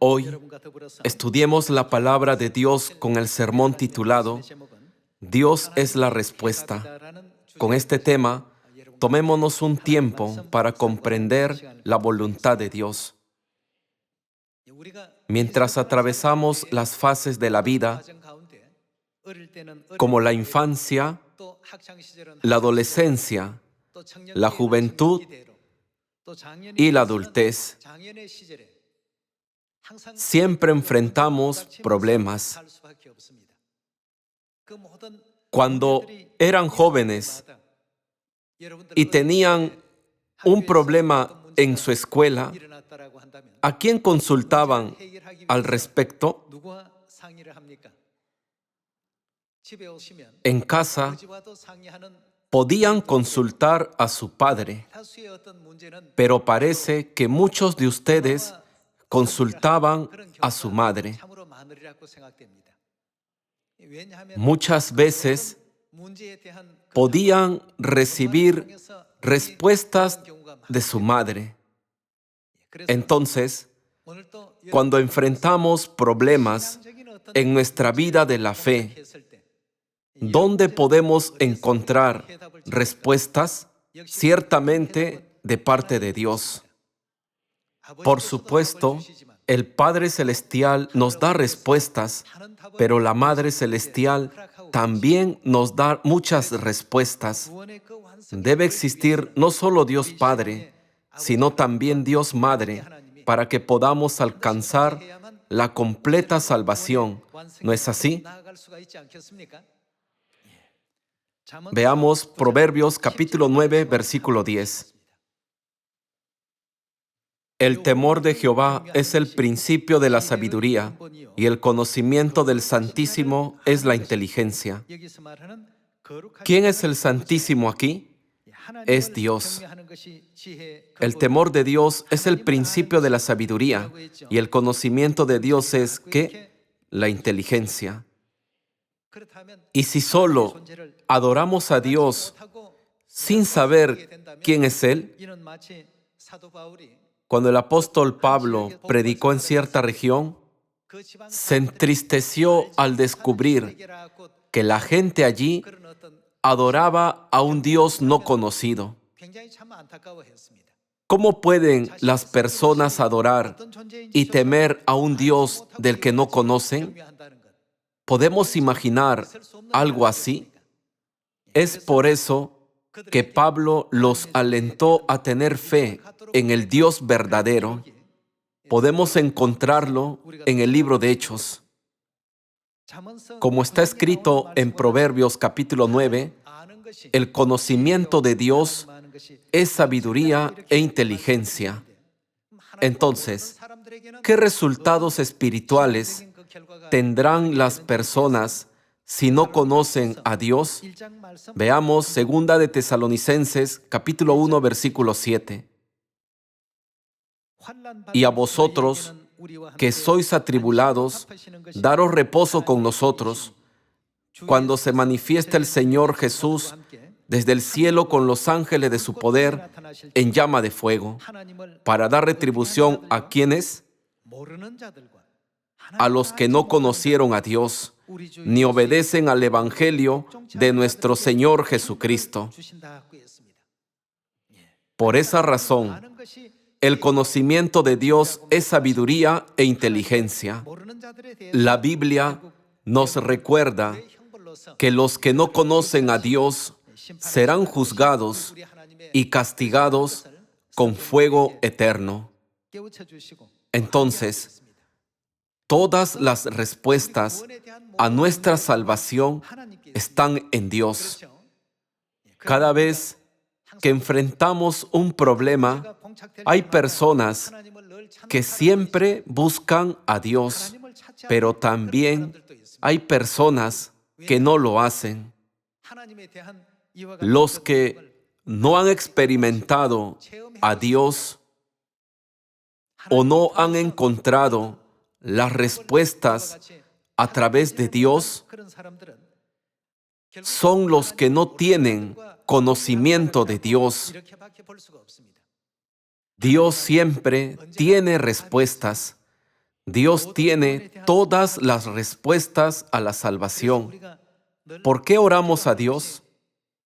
Hoy estudiemos la palabra de Dios con el sermón titulado Dios es la respuesta. Con este tema, tomémonos un tiempo para comprender la voluntad de Dios. Mientras atravesamos las fases de la vida, como la infancia, la adolescencia, la juventud y la adultez, siempre enfrentamos problemas. Cuando eran jóvenes y tenían un problema en su escuela, ¿a quién consultaban al respecto? En casa, podían consultar a su padre, pero parece que muchos de ustedes consultaban a su madre. Muchas veces podían recibir respuestas de su madre. Entonces, cuando enfrentamos problemas en nuestra vida de la fe, ¿dónde podemos encontrar respuestas? Ciertamente de parte de Dios. Por supuesto, el Padre Celestial nos da respuestas, pero la Madre Celestial también nos da muchas respuestas. Debe existir no solo Dios Padre, sino también Dios Madre, para que podamos alcanzar la completa salvación. ¿No es así? Veamos Proverbios capítulo 9, versículo 10. El temor de Jehová es el principio de la sabiduría, y el conocimiento del Santísimo es la inteligencia. ¿Quién es el Santísimo aquí? Es Dios. El temor de Dios es el principio de la sabiduría, y el conocimiento de Dios es, ¿qué? La inteligencia. Y si solo adoramos a Dios sin saber quién es Él, cuando el apóstol Pablo predicó en cierta región, se entristeció al descubrir que la gente allí adoraba a un Dios no conocido. ¿Cómo pueden las personas adorar y temer a un Dios del que no conocen? ¿Podemos imaginar algo así? Es por eso que Pablo los alentó a tener fe en el Dios verdadero. Podemos encontrarlo en el libro de Hechos. Como está escrito en Proverbios capítulo 9, el conocimiento de Dios es sabiduría e inteligencia. Entonces, ¿qué resultados espirituales tendrán las personas si no conocen a Dios? Veamos 2 de Tesalonicenses, capítulo 1, versículo 7. Y a vosotros, que sois atribulados, daros reposo con nosotros, cuando se manifiesta el Señor Jesús desde el cielo con los ángeles de su poder en llama de fuego, para dar retribución a quienes, a los que no conocieron a Dios, ni obedecen al Evangelio de nuestro Señor Jesucristo. Por esa razón, el conocimiento de Dios es sabiduría e inteligencia. La Biblia nos recuerda que los que no conocen a Dios serán juzgados y castigados con fuego eterno. Entonces, todas las respuestas a nuestra salvación están en Dios. Cada vez que enfrentamos un problema, hay personas que siempre buscan a Dios, pero también hay personas que no lo hacen. Los que no han experimentado a Dios o no han encontrado las respuestas a través de Dios son los que no tienen conocimiento de Dios. Dios siempre tiene respuestas. Dios tiene todas las respuestas a la salvación. ¿Por qué oramos a Dios?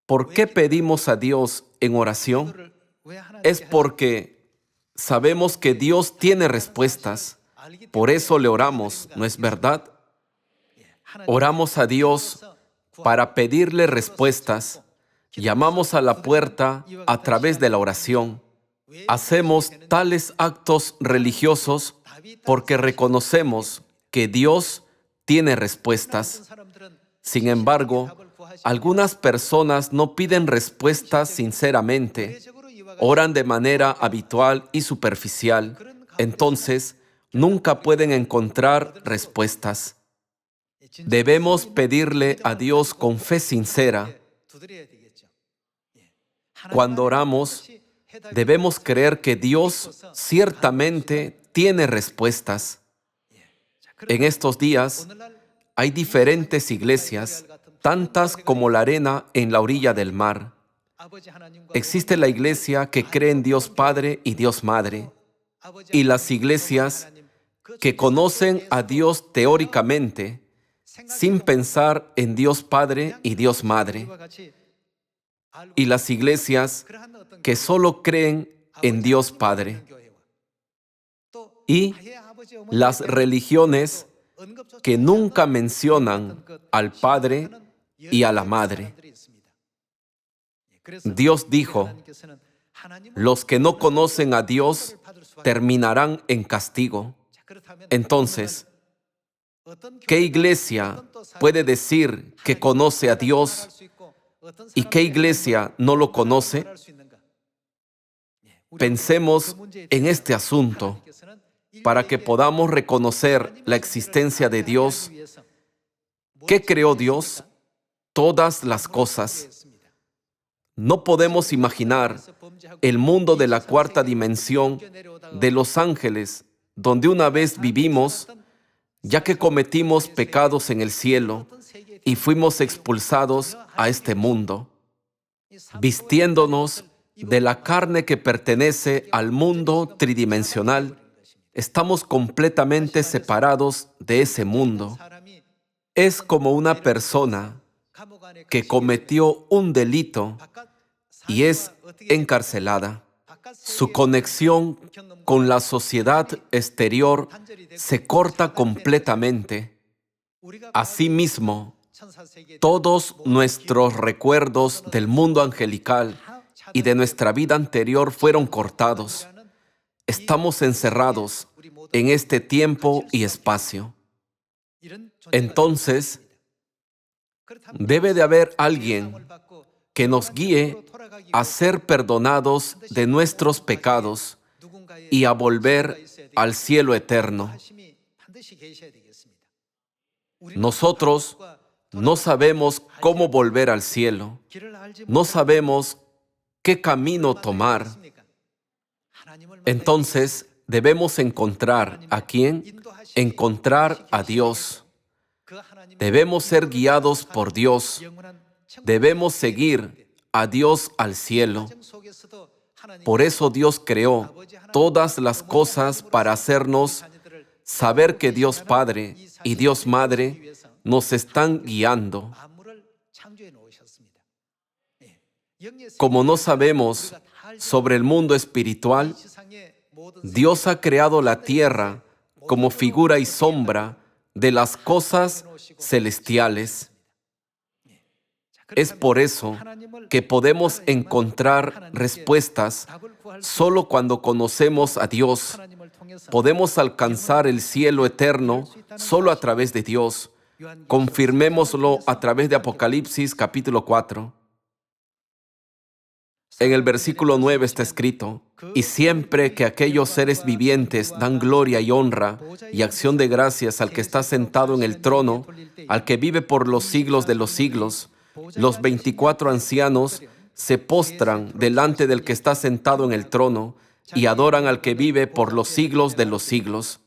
¿Por qué pedimos a Dios en oración? Es porque sabemos que Dios tiene respuestas. Por eso le oramos, ¿no es verdad? Oramos a Dios para pedirle respuestas. Llamamos a la puerta a través de la oración. Hacemos tales actos religiosos porque reconocemos que Dios tiene respuestas. Sin embargo, algunas personas no piden respuestas sinceramente, oran de manera habitual y superficial, entonces nunca pueden encontrar respuestas. Debemos pedirle a Dios con fe sincera. Cuando oramos, debemos creer que Dios ciertamente tiene respuestas. En estos días, hay diferentes iglesias, tantas como la arena en la orilla del mar. Existe la iglesia que cree en Dios Padre y Dios Madre, y las iglesias que conocen a Dios teóricamente, sin pensar en Dios Padre y Dios Madre, y las iglesias que solo creen en Dios Padre, y las religiones que nunca mencionan al Padre y a la Madre. Dios dijo, los que no conocen a Dios terminarán en castigo. Entonces, ¿qué iglesia puede decir que conoce a Dios y qué iglesia no lo conoce? Pensemos en este asunto para que podamos reconocer la existencia de Dios. ¿Qué creó Dios? Todas las cosas. No podemos imaginar el mundo de la cuarta dimensión de los ángeles, donde una vez vivimos, ya que cometimos pecados en el cielo y fuimos expulsados a este mundo, vistiéndonos de la carne que pertenece al mundo tridimensional. Estamos completamente separados de ese mundo. Es como una persona que cometió un delito y es encarcelada. Su conexión con la sociedad exterior se corta completamente. Asimismo, todos nuestros recuerdos del mundo angelical y de nuestra vida anterior fueron cortados. Estamos encerrados en este tiempo y espacio. Entonces, debe de haber alguien que nos guíe a ser perdonados de nuestros pecados y a volver al cielo eterno. Nosotros no sabemos cómo volver al cielo. No sabemos qué camino tomar. Entonces, debemos encontrar ¿a quién? Encontrar a Dios. Debemos ser guiados por Dios. Debemos seguir a Dios al cielo. Por eso Dios creó todas las cosas para hacernos saber que Dios Padre y Dios Madre nos están guiando. Como no sabemos sobre el mundo espiritual, Dios ha creado la tierra como figura y sombra de las cosas celestiales. Es por eso que podemos encontrar respuestas solo cuando conocemos a Dios. Podemos alcanzar el cielo eterno solo a través de Dios. Confirmémoslo a través de Apocalipsis capítulo 4. En el versículo 9 está escrito, y siempre que aquellos seres vivientes dan gloria y honra y acción de gracias al que está sentado en el trono, al que vive por los siglos de los siglos, los 24 ancianos se postran delante del que está sentado en el trono y adoran al que vive por los siglos de los siglos.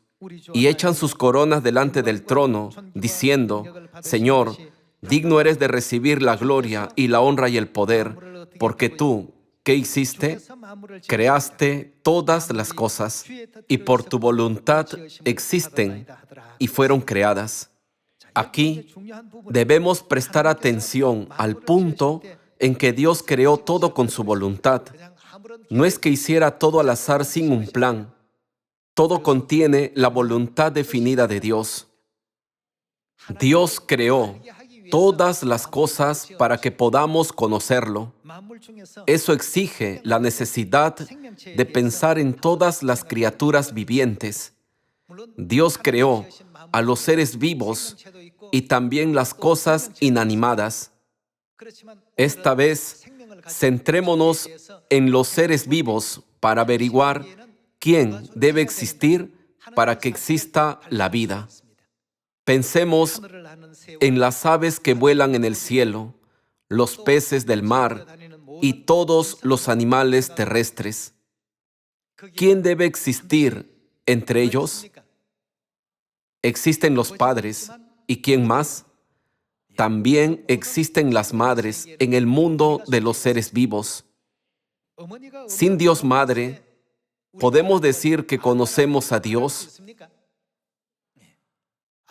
Y echan sus coronas delante del trono, diciendo, Señor, digno eres de recibir la gloria y la honra y el poder, porque tú, ¿Qué hiciste? Creaste todas las cosas y por tu voluntad existen y fueron creadas. Aquí debemos prestar atención al punto en que Dios creó todo con su voluntad. No es que hiciera todo al azar sin un plan. Todo contiene la voluntad definida de Dios. Dios creó todas las cosas para que podamos conocerlo. Eso exige la necesidad de pensar en todas las criaturas vivientes. Dios creó a los seres vivos y también las cosas inanimadas. Esta vez, centrémonos en los seres vivos para averiguar quién debe existir para que exista la vida. Pensemos en las aves que vuelan en el cielo, los peces del mar y todos los animales terrestres. ¿Quién debe existir entre ellos? Existen los padres. ¿Y quién más? También existen las madres en el mundo de los seres vivos. Sin Dios Madre, ¿podemos decir que conocemos a Dios?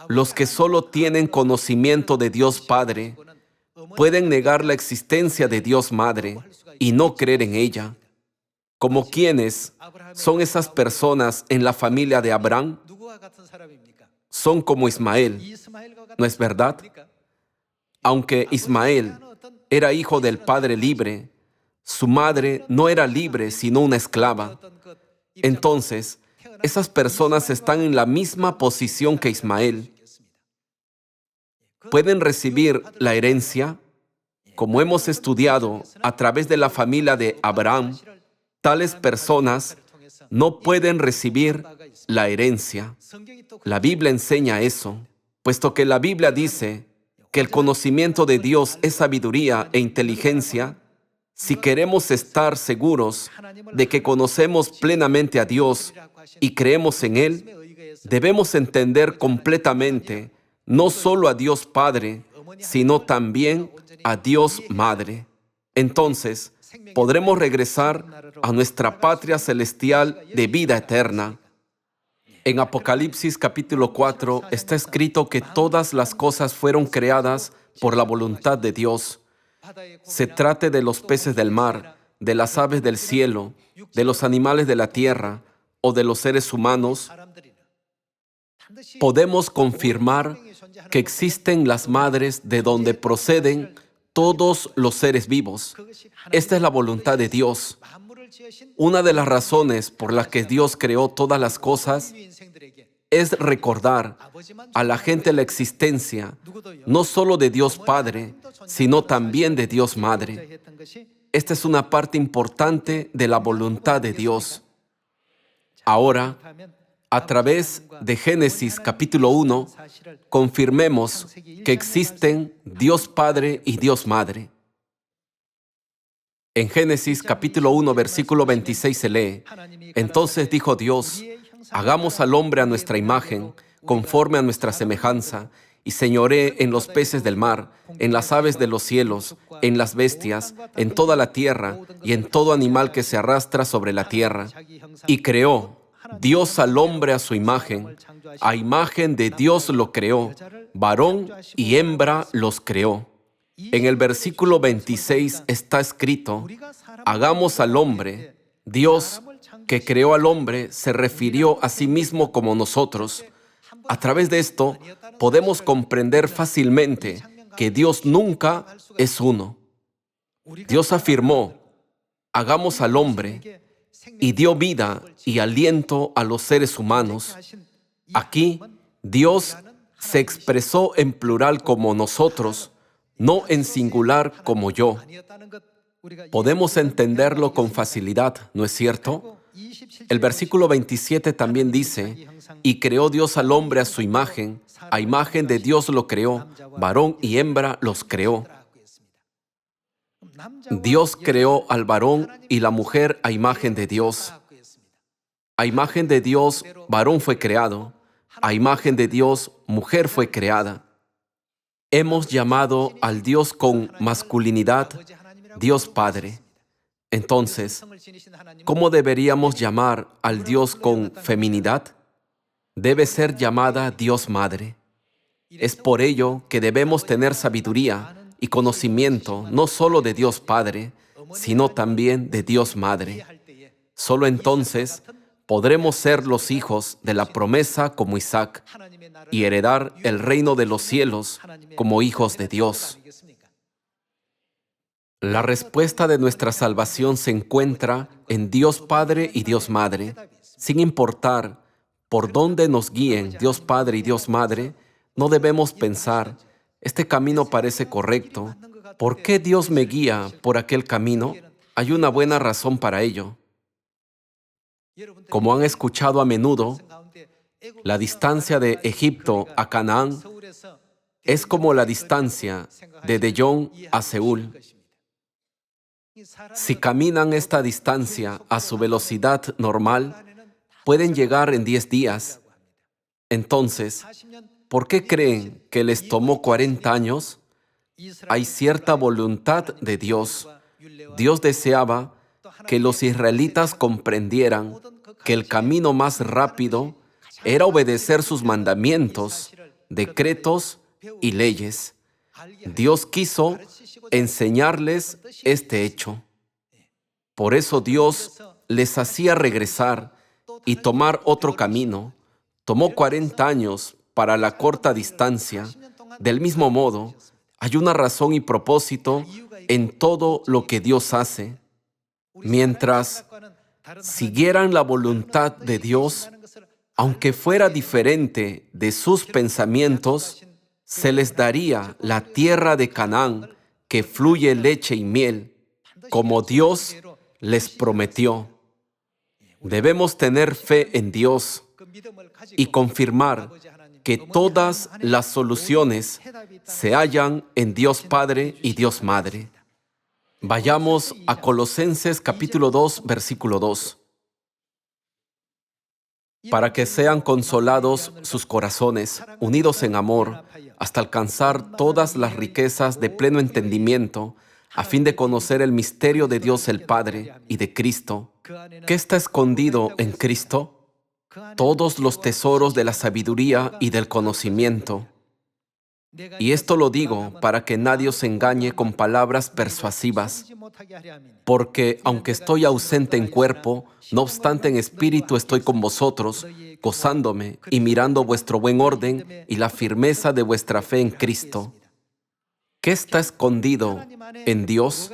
Los que solo tienen conocimiento de Dios Padre pueden negar la existencia de Dios Madre y no creer en ella. ¿Como quiénes son esas personas en la familia de Abraham? Son como Ismael, ¿no es verdad? Aunque Ismael era hijo del padre libre, su madre no era libre sino una esclava. Entonces, esas personas están en la misma posición que Ismael. ¿Pueden recibir la herencia? Como hemos estudiado a través de la familia de Abraham, tales personas no pueden recibir la herencia. La Biblia enseña eso, puesto que la Biblia dice que el conocimiento de Dios es sabiduría e inteligencia. Si queremos estar seguros de que conocemos plenamente a Dios y creemos en Él, debemos entender completamente no solo a Dios Padre, sino también a Dios Madre. Entonces, podremos regresar a nuestra patria celestial de vida eterna. En Apocalipsis capítulo 4 está escrito que todas las cosas fueron creadas por la voluntad de Dios. Se trate de los peces del mar, de las aves del cielo, de los animales de la tierra o de los seres humanos, podemos confirmar que existen las madres de donde proceden todos los seres vivos. Esta es la voluntad de Dios. Una de las razones por las que Dios creó todas las cosas es recordar a la gente la existencia no solo de Dios Padre, sino también de Dios Madre. Esta es una parte importante de la voluntad de Dios. Ahora, a través de Génesis capítulo 1, confirmemos que existen Dios Padre y Dios Madre. En Génesis capítulo 1, versículo 26 se lee: Entonces dijo Dios, hagamos al hombre a nuestra imagen, conforme a nuestra semejanza, y señoree en los peces del mar, en las aves de los cielos, en las bestias, en toda la tierra y en todo animal que se arrastra sobre la tierra. Y creó Dios al hombre a su imagen de Dios lo creó, varón y hembra los creó. En el versículo 26 está escrito: hagamos al hombre. Dios, que creó al hombre, se refirió a sí mismo como nosotros. A través de esto, podemos comprender fácilmente que Dios nunca es uno. Dios afirmó: hagamos al hombre, y dio vida y aliento a los seres humanos. Aquí, Dios se expresó en plural como nosotros, no en singular como yo. Podemos entenderlo con facilidad, ¿no es cierto? El versículo 27 también dice: y creó Dios al hombre a su imagen de Dios lo creó, varón y hembra los creó. Dios creó al varón y la mujer a imagen de Dios. A imagen de Dios, varón fue creado. A imagen de Dios, mujer fue creada. Hemos llamado al Dios con masculinidad Dios Padre. Entonces, ¿cómo deberíamos llamar al Dios con feminidad? Debe ser llamada Dios Madre. Es por ello que debemos tener sabiduría y conocimiento no solo de Dios Padre, sino también de Dios Madre. Solo entonces podremos ser los hijos de la promesa como Isaac y heredar el reino de los cielos como hijos de Dios. La respuesta de nuestra salvación se encuentra en Dios Padre y Dios Madre. Sin importar por dónde nos guíen Dios Padre y Dios Madre, no debemos pensar, este camino parece correcto. ¿Por qué Dios me guía por aquel camino? Hay una buena razón para ello. Como han escuchado a menudo, la distancia de Egipto a Canaán es como la distancia de Daejeon a Seúl. Si caminan esta distancia a su velocidad normal, pueden llegar en 10 días. Entonces, ¿por qué creen que les tomó 40 años? Hay cierta voluntad de Dios. Dios deseaba que los israelitas comprendieran que el camino más rápido era obedecer sus mandamientos, decretos y leyes. Dios quiso enseñarles este hecho. Por eso Dios les hacía regresar y tomar otro camino. Tomó 40 años para la corta distancia. Del mismo modo, hay una razón y propósito en todo lo que Dios hace. Mientras siguieran la voluntad de Dios, aunque fuera diferente de sus pensamientos, se les daría la tierra de Canaán que fluye leche y miel, como Dios les prometió. Debemos tener fe en Dios y confirmar que todas las soluciones se hallan en Dios Padre y Dios Madre. Vayamos a Colosenses capítulo 2, versículo 2. Para que sean consolados sus corazones, unidos en amor, hasta alcanzar todas las riquezas de pleno entendimiento, a fin de conocer el misterio de Dios el Padre y de Cristo. ¿Qué está escondido en Cristo? Todos los tesoros de la sabiduría y del conocimiento. Y esto lo digo para que nadie os engañe con palabras persuasivas, porque aunque estoy ausente en cuerpo, no obstante en espíritu estoy con vosotros, gozándome y mirando vuestro buen orden y la firmeza de vuestra fe en Cristo. ¿Qué está escondido en Dios?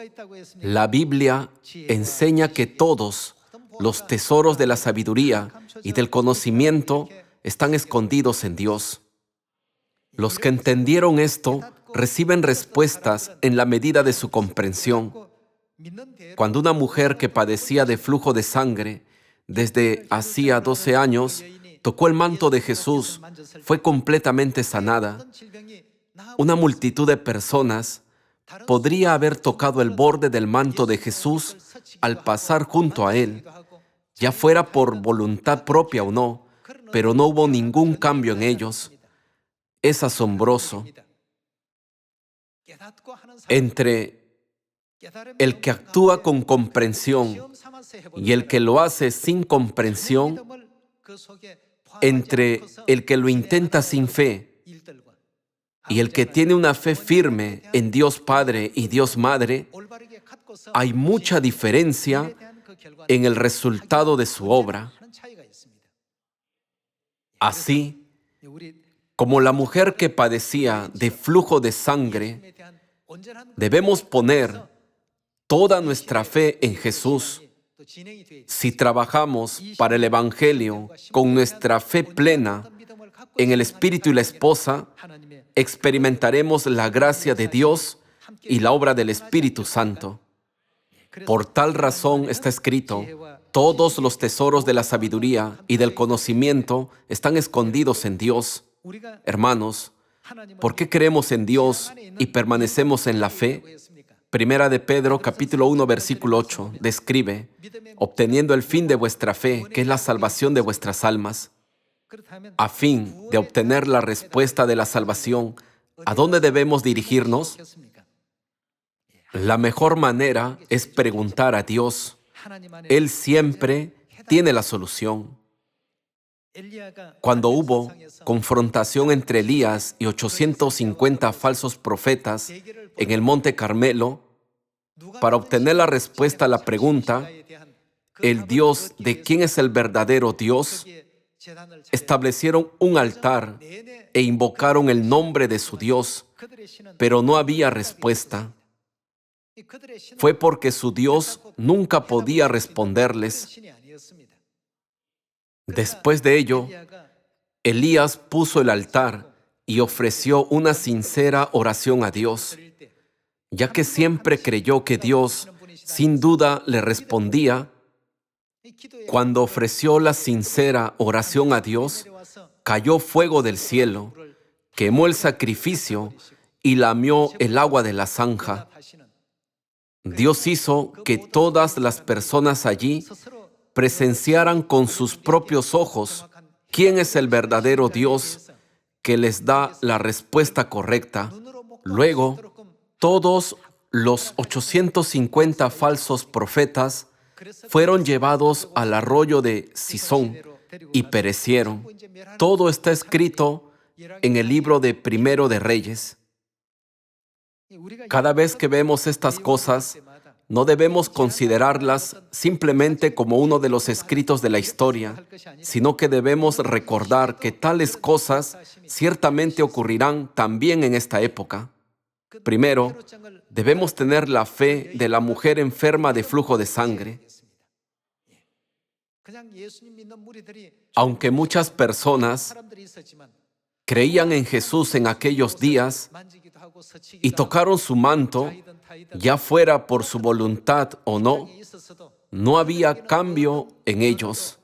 La Biblia enseña que todos los tesoros de la sabiduría y del conocimiento están escondidos en Dios. Los que entendieron esto reciben respuestas en la medida de su comprensión. Cuando una mujer que padecía de flujo de sangre desde hacía 12 años tocó el manto de Jesús, fue completamente sanada. Una multitud de personas podría haber tocado el borde del manto de Jesús al pasar junto a Él, ya fuera por voluntad propia o no, pero no hubo ningún cambio en ellos. Es asombroso. Entre el que actúa con comprensión y el que lo hace sin comprensión, entre el que lo intenta sin fe y el que tiene una fe firme en Dios Padre y Dios Madre, hay mucha diferencia en el resultado de su obra. Así, como la mujer que padecía de flujo de sangre, debemos poner toda nuestra fe en Jesús. Si trabajamos para el Evangelio con nuestra fe plena en el Espíritu y la Esposa, experimentaremos la gracia de Dios y la obra del Espíritu Santo. Por tal razón está escrito, todos los tesoros de la sabiduría y del conocimiento están escondidos en Dios. Hermanos, ¿por qué creemos en Dios y permanecemos en la fe? Primera de Pedro, capítulo 1, versículo 8, describe, obteniendo el fin de vuestra fe, que es la salvación de vuestras almas. A fin de obtener la respuesta de la salvación, ¿a dónde debemos dirigirnos? La mejor manera es preguntar a Dios. Él siempre tiene la solución. Cuando hubo confrontación entre Elías y 850 falsos profetas en el Monte Carmelo, para obtener la respuesta a la pregunta, el Dios de quién es el verdadero Dios, establecieron un altar e invocaron el nombre de su Dios, pero no había respuesta. Fue porque su Dios nunca podía responderles. Después de ello, Elías puso el altar y ofreció una sincera oración a Dios, ya que siempre creyó que Dios, sin duda, le respondía. Cuando ofreció la sincera oración a Dios, cayó fuego del cielo, quemó el sacrificio y lamió el agua de la zanja. Dios hizo que todas las personas allí presenciaran con sus propios ojos quién es el verdadero Dios que les da la respuesta correcta. Luego, todos los 850 falsos profetas fueron llevados al arroyo de Cisón y perecieron. Todo está escrito en el libro de Primero de Reyes. Cada vez que vemos estas cosas, no debemos considerarlas simplemente como uno de los escritos de la historia, sino que debemos recordar que tales cosas ciertamente ocurrirán también en esta época. Primero, debemos tener la fe de la mujer enferma de flujo de sangre. Aunque muchas personas creían en Jesús en aquellos días y tocaron su manto, ya fuera por su voluntad o no, no había cambio en ellos.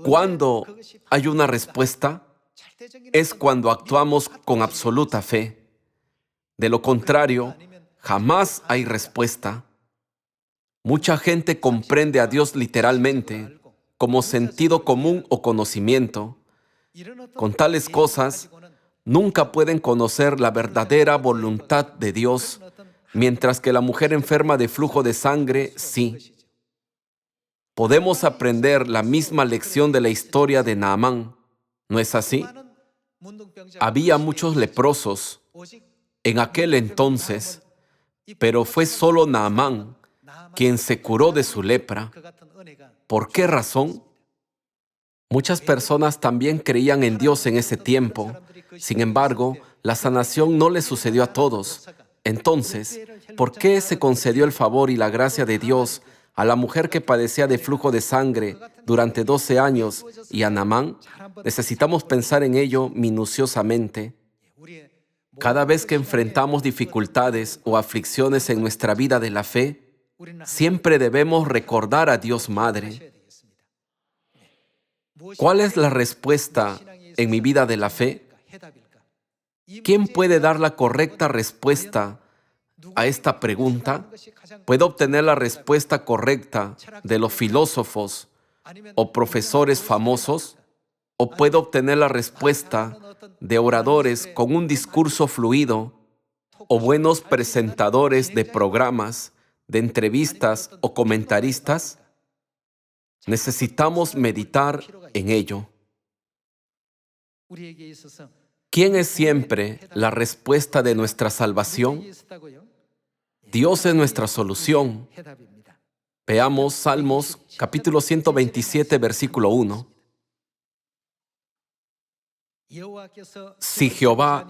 Cuando hay una respuesta, es cuando actuamos con absoluta fe. De lo contrario, jamás hay respuesta. Mucha gente comprende a Dios literalmente, como sentido común o conocimiento. Con tales cosas, nunca pueden conocer la verdadera voluntad de Dios, mientras que la mujer enferma de flujo de sangre, sí. Podemos aprender la misma lección de la historia de Naamán, ¿no es así? Había muchos leprosos en aquel entonces, pero fue solo Naamán quien se curó de su lepra. ¿Por qué razón? Muchas personas también creían en Dios en ese tiempo. Sin embargo, la sanación no le sucedió a todos. Entonces, ¿por qué se concedió el favor y la gracia de Dios a la mujer que padecía de flujo de sangre durante 12 años y a Naamán? Necesitamos pensar en ello minuciosamente. Cada vez que enfrentamos dificultades o aflicciones en nuestra vida de la fe, siempre debemos recordar a Dios Madre. ¿Cuál es la respuesta en mi vida de la fe? ¿Quién puede dar la correcta respuesta a esta pregunta? ¿Puedo obtener la respuesta correcta de los filósofos o profesores famosos? ¿O puedo obtener la respuesta de oradores con un discurso fluido o buenos presentadores de programas, de entrevistas o comentaristas? Necesitamos meditar en ello. ¿Quién es siempre la respuesta de nuestra salvación? Dios es nuestra solución. Veamos Salmos capítulo 127, versículo 1. Si Jehová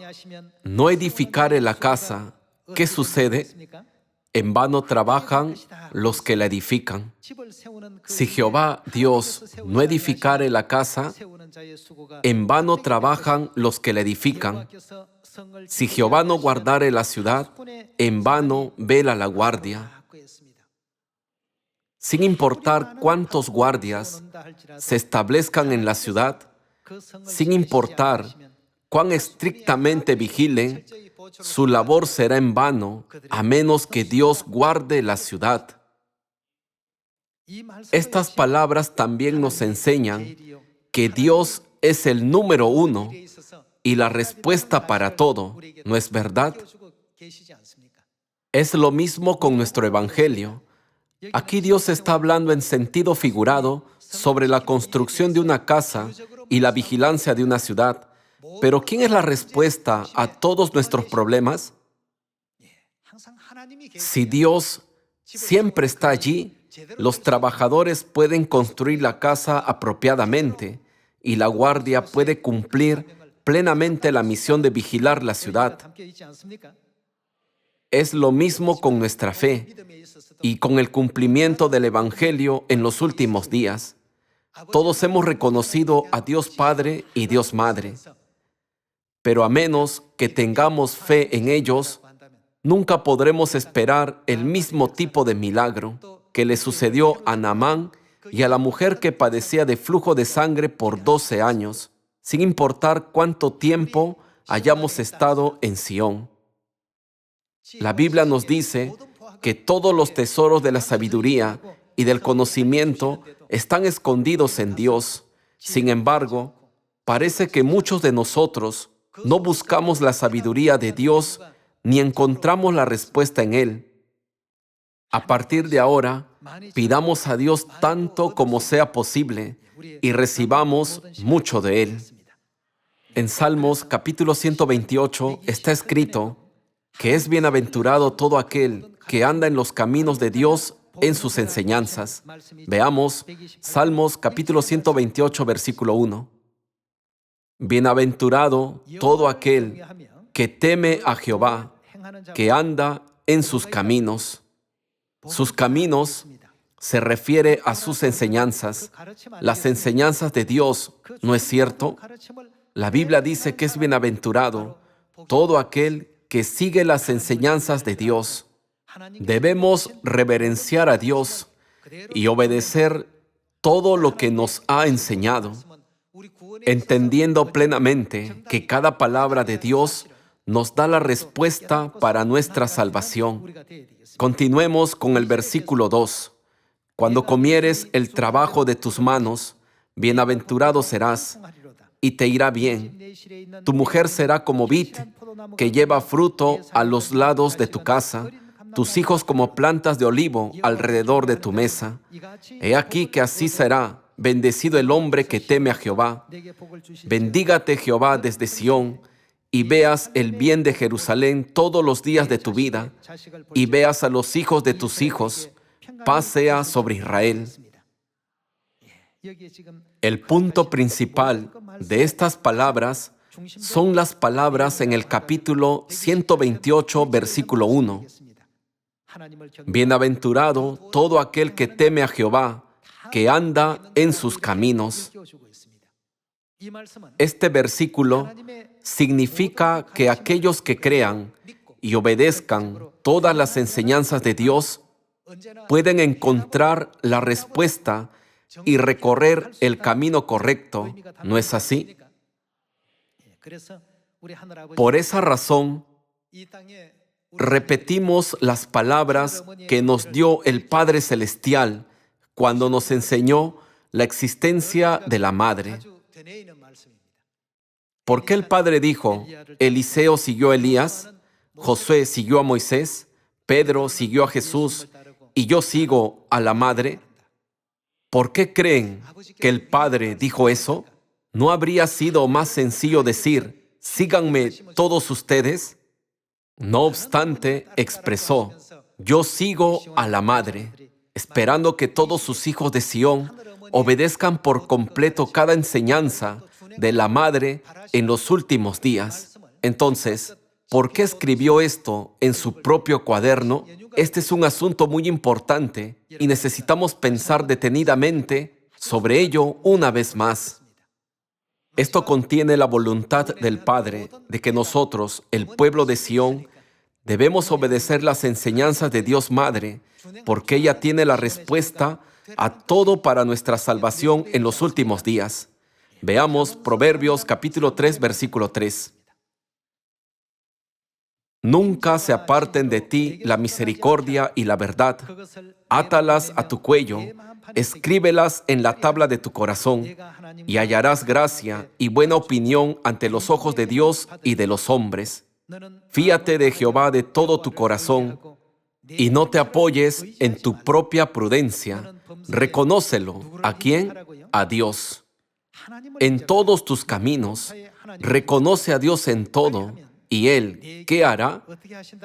no edificare la casa, ¿qué sucede? En vano trabajan los que la edifican. Si Jehová, Dios, no edificare la casa, en vano trabajan los que la edifican. Si Jehová no guardare la ciudad, en vano vela la guardia. Sin importar cuántos guardias se establezcan en la ciudad, sin importar cuán estrictamente vigilen, su labor será en vano, a menos que Dios guarde la ciudad. Estas palabras también nos enseñan que Dios es el número uno y la respuesta para todo, ¿no es verdad? Es lo mismo con nuestro Evangelio. Aquí Dios está hablando en sentido figurado sobre la construcción de una casa y la vigilancia de una ciudad. Pero ¿quién es la respuesta a todos nuestros problemas? Si Dios siempre está allí, los trabajadores pueden construir la casa apropiadamente y la guardia puede cumplir plenamente la misión de vigilar la ciudad. Es lo mismo con nuestra fe y con el cumplimiento del Evangelio en los últimos días. Todos hemos reconocido a Dios Padre y Dios Madre, pero a menos que tengamos fe en ellos, nunca podremos esperar el mismo tipo de milagro que le sucedió a Naamán y a la mujer que padecía de flujo de sangre por 12 años, sin importar cuánto tiempo hayamos estado en Sión. La Biblia nos dice que todos los tesoros de la sabiduría y del conocimiento están escondidos en Dios. Sin embargo, parece que muchos de nosotros no buscamos la sabiduría de Dios ni encontramos la respuesta en Él. A partir de ahora, pidamos a Dios tanto como sea posible y recibamos mucho de Él. En Salmos capítulo 128 está escrito que es bienaventurado todo aquel que anda en los caminos de Dios en sus enseñanzas. Veamos Salmos capítulo 128, versículo 1. Bienaventurado todo aquel que teme a Jehová, que anda en sus caminos. Sus caminos se refiere a sus enseñanzas, las enseñanzas de Dios, ¿no es cierto? La Biblia dice que es bienaventurado todo aquel que sigue las enseñanzas de Dios. Debemos reverenciar a Dios y obedecer todo lo que nos ha enseñado, entendiendo plenamente que cada palabra de Dios nos da la respuesta para nuestra salvación. Continuemos con el versículo 2. Cuando comieres el trabajo de tus manos, bienaventurado serás, y te irá bien. Tu mujer será como vid, que lleva fruto a los lados de tu casa, tus hijos como plantas de olivo alrededor de tu mesa. He aquí que así será bendecido el hombre que teme a Jehová. Bendígate Jehová desde Sión, y veas el bien de Jerusalén todos los días de tu vida, y veas a los hijos de tus hijos. Paz sea sobre Israel. El punto principal de estas palabras son las palabras en el capítulo 128, versículo 1. Bienaventurado todo aquel que teme a Jehová, que anda en sus caminos. Este versículo significa que aquellos que crean y obedezcan todas las enseñanzas de Dios pueden encontrar la respuesta y recorrer el camino correcto, ¿no es así? Por esa razón, repetimos las palabras que nos dio el Padre Celestial cuando nos enseñó la existencia de la Madre. ¿Por qué el Padre dijo, Eliseo siguió a Elías, Josué siguió a Moisés, Pedro siguió a Jesús y yo sigo a la Madre? ¿Por qué creen que el Padre dijo eso? ¿No habría sido más sencillo decir, síganme todos ustedes? No obstante, expresó, yo sigo a la Madre, esperando que todos sus hijos de Sión obedezcan por completo cada enseñanza de la Madre en los últimos días. Entonces, ¿por qué escribió esto en su propio cuaderno? Este es un asunto muy importante y necesitamos pensar detenidamente sobre ello una vez más. Esto contiene la voluntad del Padre de que nosotros, el pueblo de Sión, debemos obedecer las enseñanzas de Dios Madre, porque ella tiene la respuesta a todo para nuestra salvación en los últimos días. Veamos Proverbios capítulo 3, versículo 3. Nunca se aparten de ti la misericordia y la verdad. Átalas a tu cuello, escríbelas en la tabla de tu corazón, y hallarás gracia y buena opinión ante los ojos de Dios y de los hombres. Fíate de Jehová de todo tu corazón y no te apoyes en tu propia prudencia. Reconócelo. ¿A quién? A Dios. En todos tus caminos, reconoce a Dios en todo, y Él, ¿qué hará?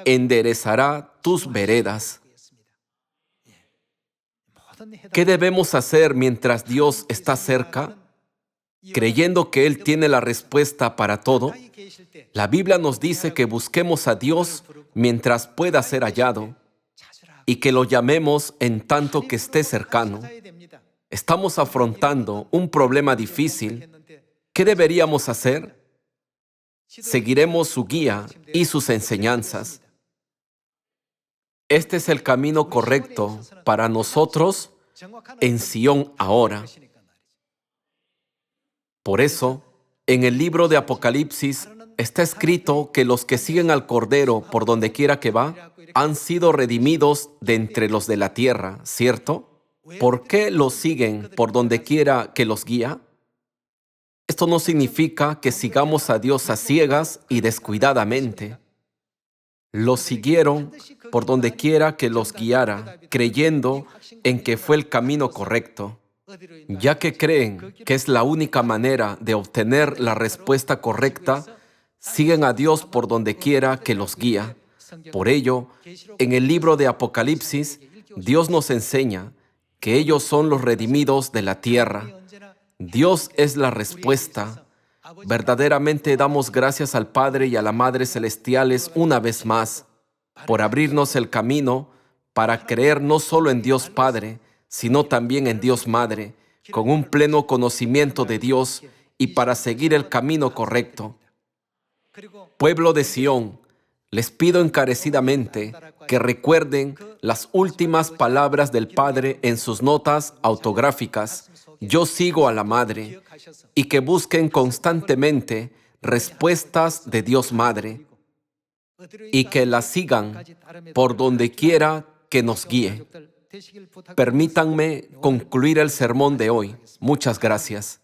Enderezará tus veredas. ¿Qué debemos hacer mientras Dios está cerca? Creyendo que Él tiene la respuesta para todo. La Biblia nos dice que busquemos a Dios mientras pueda ser hallado y que lo llamemos en tanto que esté cercano. Estamos afrontando un problema difícil. ¿Qué deberíamos hacer? Seguiremos su guía y sus enseñanzas. Este es el camino correcto para nosotros en Sión ahora. Por eso, en el libro de Apocalipsis está escrito que los que siguen al Cordero por donde quiera que va, han sido redimidos de entre los de la tierra, ¿cierto? ¿Por qué los siguen por donde quiera que los guía? Esto no significa que sigamos a Dios a ciegas y descuidadamente. Los siguieron por donde quiera que los guiara, creyendo en que fue el camino correcto. Ya que creen que es la única manera de obtener la respuesta correcta, siguen a Dios por donde quiera que los guía. Por ello, en el libro de Apocalipsis, Dios nos enseña que ellos son los redimidos de la tierra. Dios es la respuesta. Verdaderamente damos gracias al Padre y a la Madre Celestiales una vez más por abrirnos el camino para creer no solo en Dios Padre, sino también en Dios Madre, con un pleno conocimiento de Dios y para seguir el camino correcto. Pueblo de Sión, les pido encarecidamente que recuerden las últimas palabras del Padre en sus notas autográficas, yo sigo a la Madre, y que busquen constantemente respuestas de Dios Madre, y que la sigan por donde quiera que nos guíe. Permítanme concluir el sermón de hoy. Muchas gracias.